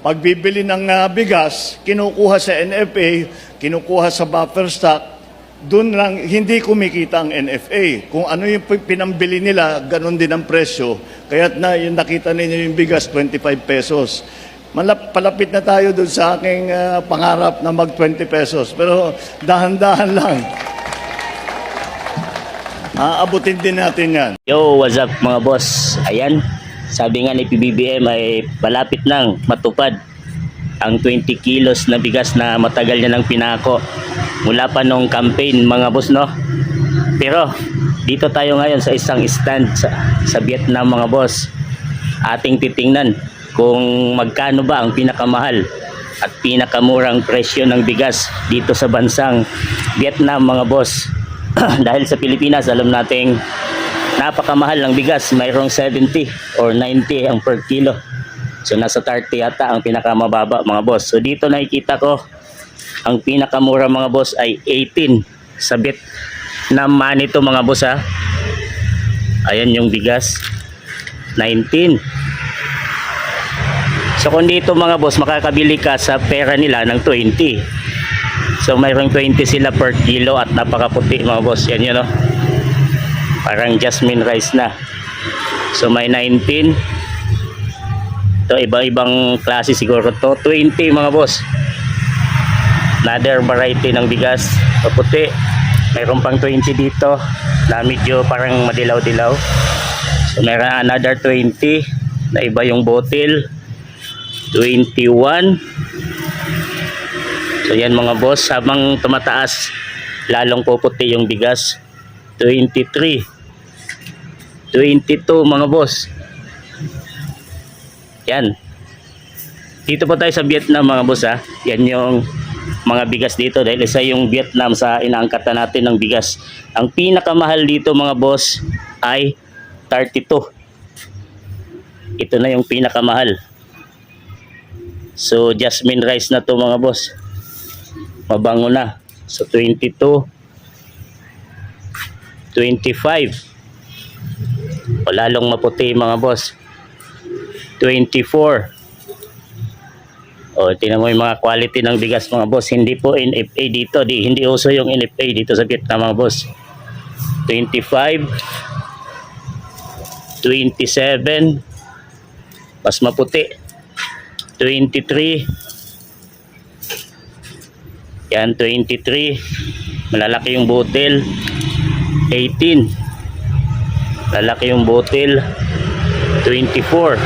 Pagbibili ng bigas, kinukuha sa NFA, kinukuha sa buffer stock, doon lang hindi kumikita ang NFA. Kung ano yung pinambili nila, ganun din ang presyo. Kaya yung nakita ninyo yung bigas, 25 pesos. Palapit na tayo doon sa aking pangarap na mag 20 pesos. Pero dahan-dahan lang. Aabutin din natin yan. Yo, what's up mga boss? Ayan, sabi nga ni PBBM ay malapit nang matupad ang 20 kilos na bigas na matagal niya nang pinako mula pa nung campaign mga boss, no? Pero dito tayo ngayon sa isang stand sa Vietnam mga boss. Ating titingnan kung magkano ba ang pinakamahal at pinakamurang presyo ng bigas dito sa bansang Vietnam mga boss. Dahil sa Pilipinas alam nating napakamahal ng bigas, mayroong 70 or 90 ang per kilo. So nasa 30 yata ang pinakamababa mga boss. So dito nakikita ko ang pinakamura mga boss ay 18 sa Vietnam money to mga boss ha. Ayan yung bigas 19. So kung dito mga boss makakabili ka sa pera nila ng 20. So mayroong 20 sila per kilo at napakaputi mga boss. Yan yun, no? Parang jasmine rice na. So may 19. Ito iba-ibang klase siguro to. 20 mga boss. Another variety ng bigas. Paputi. Mayroon pang 20 dito na medyo parang madilaw-dilaw. So mayroon another 20 na iba yung bottle. 21. So yan mga boss, habang tumataas lalong puputi yung bigas. 23, 22 mga boss. Yan. Dito po tayo sa Vietnam mga boss ha. Yan yung mga bigas dito dahil isa yung Vietnam sa inaangkatan natin ng bigas. Ang pinakamahal dito mga boss ay 32. Ito na yung pinakamahal. So jasmine rice na to mga boss. Mabango na. So 22, 25. O lalong maputi mga boss. 24. O tingnan mo yung mga quality ng bigas mga boss. Hindi po NFA dito. Hindi uso yung NFA dito sa Vietnam mga boss. 25, 27. Mas maputi. 23. Yan, 23. Malalaki yung botel. 18. Malalaki yung botel. 24.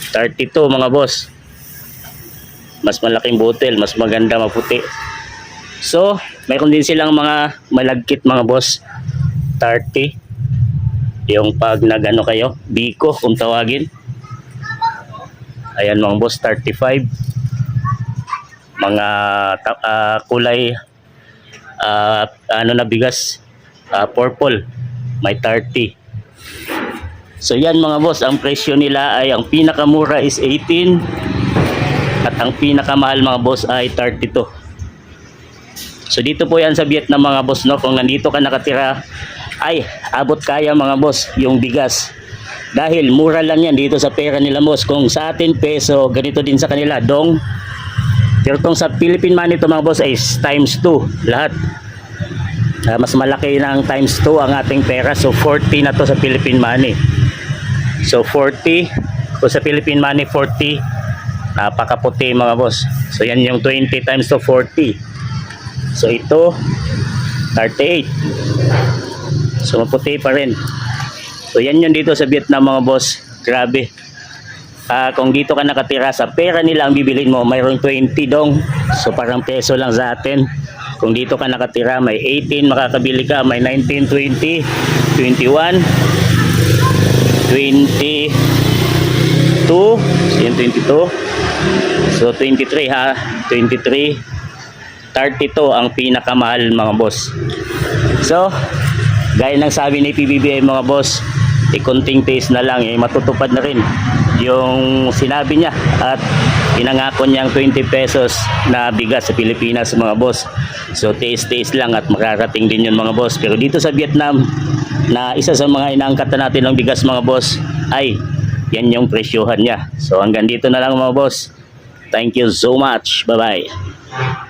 32 mga boss. Mas malaking botel, mas maganda, maputi. So, mayroon din silang mga malagkit mga boss. 30. Yung pag nagano kayo, biko kung tawagin. Ayan mga boss, 35. Mga kulay ano na bigas, purple, may 30. So yan mga boss, ang presyo nila ay ang pinakamura is 18 at ang pinakamahal mga boss ay 32. So dito po yan sa Vietnam mga boss, no? Kung nandito ka nakatira ay abot kaya mga boss yung bigas dahil mura lang yan dito sa pera nila boss. Kung sa atin peso, ganito din sa kanila dong. Pero itong sa Philippine money ito mga boss ay times 2 lahat. Mas malaki ng times 2 ang ating pera. So 40 na to sa Philippine money. So 40 kung sa Philippine money 40. Napakaputi mga boss. So yan yung 20 times to 40. So ito 38. So maputi pa rin. So yan yun dito sa Vietnam mga boss. Grabe. Kung dito ka nakatira sa pera nila ang bibilin mo, mayroong 20 dong. So parang peso lang sa atin. Kung dito ka nakatira, may 18 makakabili ka, may 19, 20, 21, 22. So yan 22. So 23 ha, 23, 32 ang pinakamahal mga boss. So gaya ng sabi ni PBBM mga boss, konting taste na lang, matutupad na rin yung sinabi niya at pinangako niyang 20 pesos na bigas sa Pilipinas mga boss. So taste lang at makarating din yun mga boss. Pero dito sa Vietnam na isa sa mga inaangkatan natin ng bigas mga boss ay yan yung presyohan niya. So hanggang dito na lang mga boss. Thank you so much. Bye-bye.